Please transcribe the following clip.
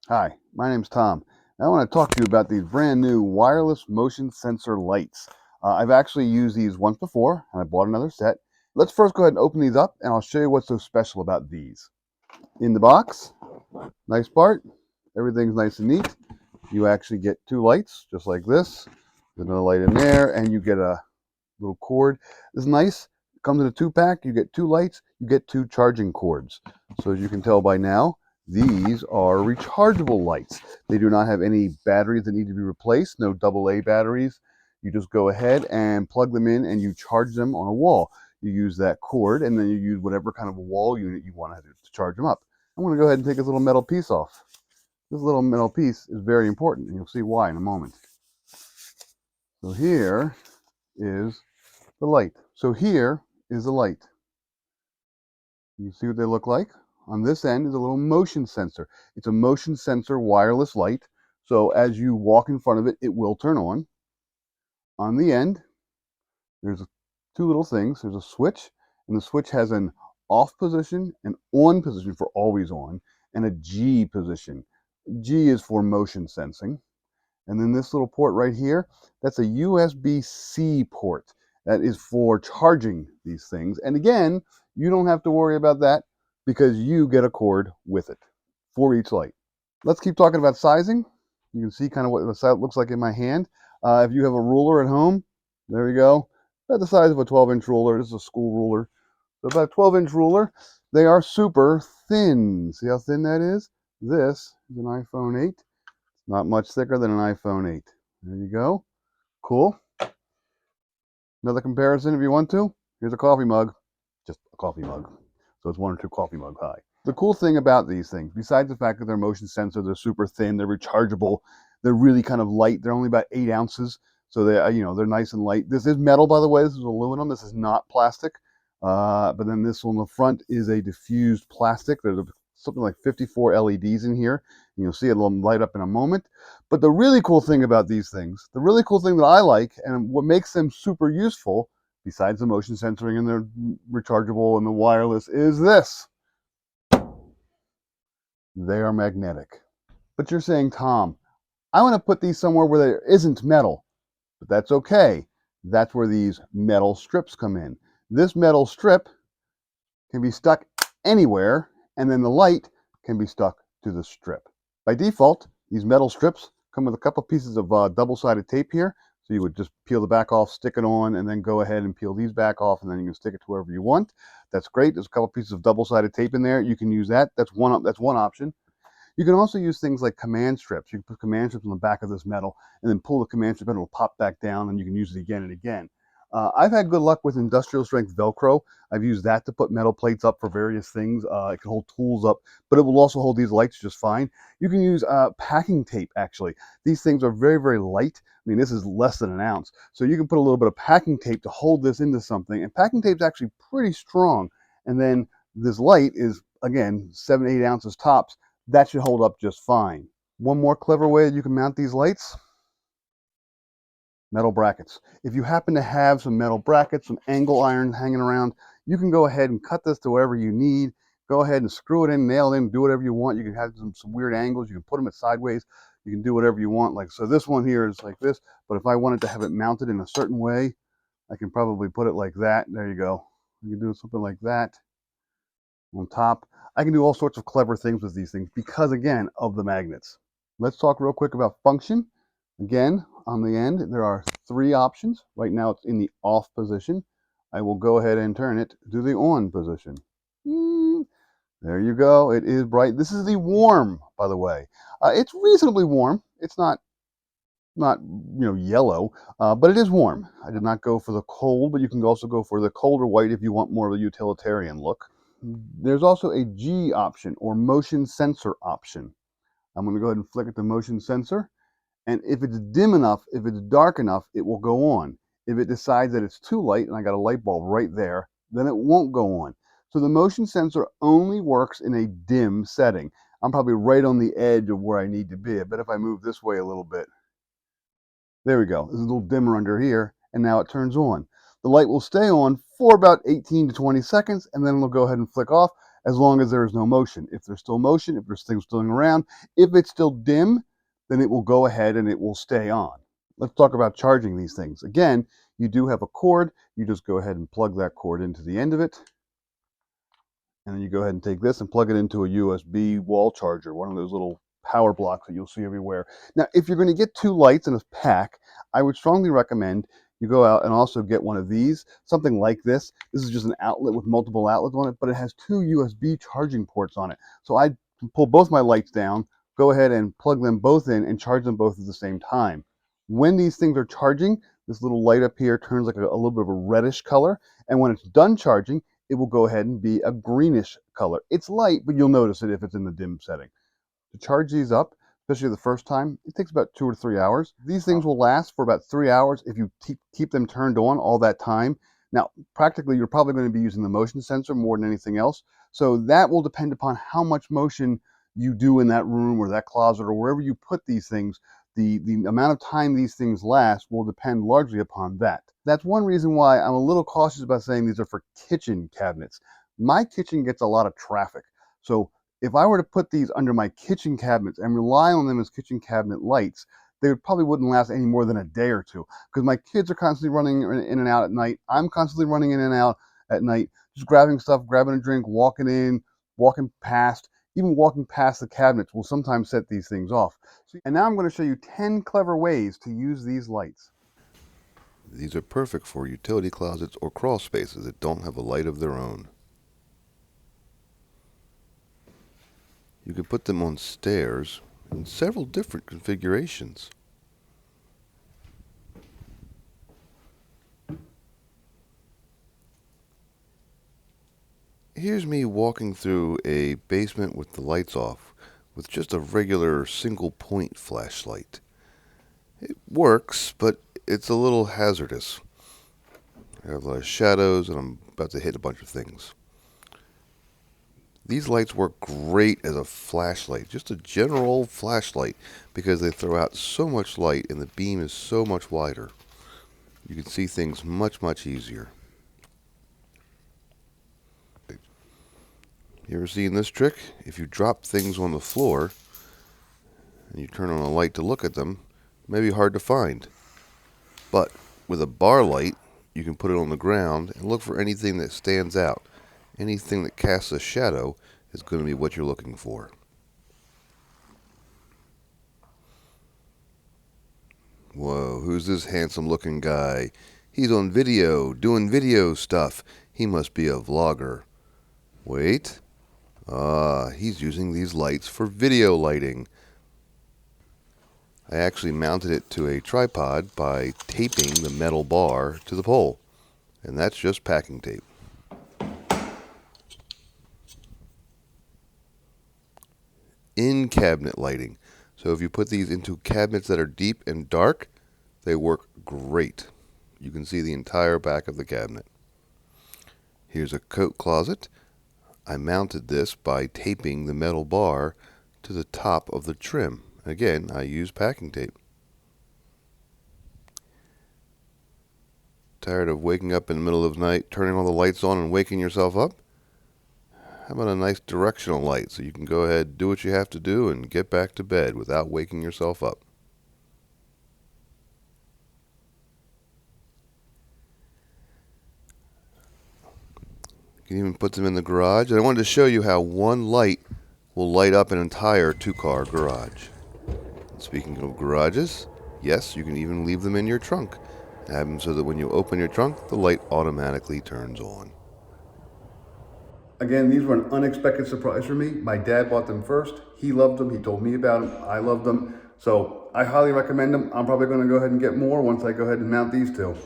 Hi, my name's Tom. I want to talk to you about these brand new wireless motion sensor lights. I've actually used these once before, and I bought another set. Let's first go ahead and open these up, and I'll show you what's so special about these. In the box, nice part, everything's nice and neat. You actually get two lights, just like this. There's another light in there, and you get a little cord. This is nice. It comes in a two-pack. You get two lights. You get two charging cords. So as you can tell by now, these are rechargeable lights. They do not have any batteries that need to be replaced, no AA batteries. You just go ahead and plug them in and you charge them on a wall. You use that cord and then you use whatever kind of a wall unit you want to charge them up. I'm going to go ahead and take this little metal piece off. This little metal piece is very important, and you'll see why in a moment. So here is the light. So here is the light. You see what they look like? On this end is a little motion sensor. It's a motion sensor wireless light. So as you walk in front of it, it will turn on. On the end, there's two little things. There's a switch, and the switch has an off position, an on position for always on, and a G position. G is for motion sensing. And then this little port right here, that's a USB-C port. That is for charging these things. And again, you don't have to worry about that because you get a cord with it for each light. Let's keep talking about sizing. You can see kind of what the side looks like in my hand. If you have a ruler at home, there you go. About the size of a 12-inch ruler. This is a school ruler. So about a 12-inch ruler. They are super thin. See how thin that is? This is an iPhone 8. Not much thicker than an iPhone 8. There you go. Cool. Another comparison if you want to. Here's a coffee mug. Just a coffee mug. So it's one or two coffee mugs high. The cool thing about these things, besides the fact that they're motion sensor, they're super thin, they're rechargeable, they're really kind of light. They're only about 8 ounces. So they're nice and light. This is metal, by the way. This is aluminum. This is not plastic. But then this on the front is a diffused plastic. There's something like 54 LEDs in here. And you'll see it will light up in a moment. But the really cool thing about these things, the really cool thing that I like and what makes them super useful, besides the motion sensoring and the rechargeable and the wireless, is this. They are magnetic. But you're saying, Tom, I want to put these somewhere where there isn't metal. But that's okay. That's where these metal strips come in. This metal strip can be stuck anywhere, and then the light can be stuck to the strip. By default, these metal strips come with a couple pieces of double-sided tape here. So you would just peel the back off, stick it on, and then go ahead and peel these back off, and then you can stick it to wherever you want. That's great. There's a couple pieces of double-sided tape in there. You can use that. That's one option. You can also use things like command strips. You can put command strips on the back of this metal and then pull the command strip and it'll pop back down and you can use it again and again. I've had good luck with industrial strength Velcro. I've used that to put metal plates up for various things. It can hold tools up, but it will also hold these lights just fine. You can use packing tape, actually. These things are very, very light. I mean, this is less than an ounce. So you can put a little bit of packing tape to hold this into something. And packing tape is actually pretty strong. And then this light is, again, 7, 8 ounces tops. That should hold up just fine. One more clever way that you can mount these lights, metal brackets. If you happen to have some metal brackets, some angle iron hanging around, you can go ahead and cut this to wherever you need. Go ahead and screw it in, nail it in, do whatever you want. You can have some weird angles. You can put them at sideways. You can do whatever you want. Like, so this one here is like this, but if I wanted to have it mounted in a certain way, I can probably put it like that. There you go. You can do something like that on top. I can do all sorts of clever things with these things because, again, of the magnets. Let's talk real quick about function. Again, on the end, there are 3 options. Right now, it's in the off position. I will go ahead and turn it to the on position. There you go. It is bright. This is the warm, by the way. It's reasonably warm. It's not yellow, but it is warm. I did not go for the cold, but you can also go for the colder white if you want more of a utilitarian look. There's also a G option or motion sensor option. I'm going to go ahead and flick at the motion sensor. And if it's dim enough, if it's dark enough, it will go on. If it decides that it's too light and I got a light bulb right there, then it won't go on. So the motion sensor only works in a dim setting. I'm probably right on the edge of where I need to be. I bet if I move this way a little bit. There we go. There's a little dimmer under here, and now it turns on. The light will stay on for about 18 to 20 seconds, and then it'll go ahead and flick off as long as there is no motion. If there's still motion, if there's things still around, if it's still dim, then it will go ahead and it will stay on. Let's talk about charging these things. Again, you do have a cord. You just go ahead and plug that cord into the end of it. And then you go ahead and take this and plug it into a USB wall charger, one of those little power blocks that you'll see everywhere. Now, if you're going to get 2 lights in a pack, I would strongly recommend you go out and also get one of these, something like this. This is just an outlet with multiple outlets on it, but it has 2 USB charging ports on it. So I pull both my lights down, go ahead and plug them both in and charge them both at the same time. When these things are charging, this little light up here turns like a little bit of a reddish color, and when it's done charging, it will go ahead and be a greenish color. It's light, but you'll notice it if it's in the dim setting. To charge these up, especially the first time, it takes about 2 or 3 hours. These things will last for about 3 hours if you keep them turned on all that time. Now, practically, you're probably going to be using the motion sensor more than anything else. So that will depend upon how much motion you do in that room or that closet or wherever you put these things. The amount of time these things last will depend largely upon that. That's one reason why I'm a little cautious about saying these are for kitchen cabinets. My kitchen gets a lot of traffic. So if I were to put these under my kitchen cabinets and rely on them as kitchen cabinet lights, they probably wouldn't last any more than a day or two because my kids are constantly running in and out at night. I'm constantly running in and out at night, just grabbing stuff, grabbing a drink, walking in, walking past, even walking past the cabinets will sometimes set these things off. And now I'm going to show you 10 clever ways to use these lights. These are perfect for utility closets or crawl spaces that don't have a light of their own. You can put them on stairs in several different configurations. Here's me walking through a basement with the lights off with just a regular single point flashlight. It works, but it's a little hazardous. I have a lot of shadows and I'm about to hit a bunch of things. These lights work great as a flashlight, just a general old flashlight, because they throw out so much light and the beam is so much wider. You can see things much, much easier. You ever seen this trick? If you drop things on the floor and you turn on a light to look at them, it may be hard to find. But with a bar light, you can put it on the ground and look for anything that stands out. Anything that casts a shadow is going to be what you're looking for. Whoa, who's this handsome looking guy? He's on video, doing video stuff. He must be a vlogger. Wait. He's using these lights for video lighting. I actually mounted it to a tripod by taping the metal bar to the pole. And that's just packing tape. In-cabinet lighting. So if you put these into cabinets that are deep and dark, they work great. You can see the entire back of the cabinet. Here's a coat closet. I mounted this by taping the metal bar to the top of the trim. Again, I use packing tape. Tired of waking up in the middle of the night, turning all the lights on and waking yourself up? How about a nice directional light so you can go ahead, do what you have to do, and get back to bed without waking yourself up? You can even put them in the garage. And I wanted to show you how one light will light up an entire 2-car garage. Speaking of garages, yes, you can even leave them in your trunk. Have them so that when you open your trunk, the light automatically turns on. Again, these were an unexpected surprise for me. My dad bought them first. He loved them. He told me about them. I loved them. So I highly recommend them. I'm probably going to go ahead and get more once I go ahead and mount these two.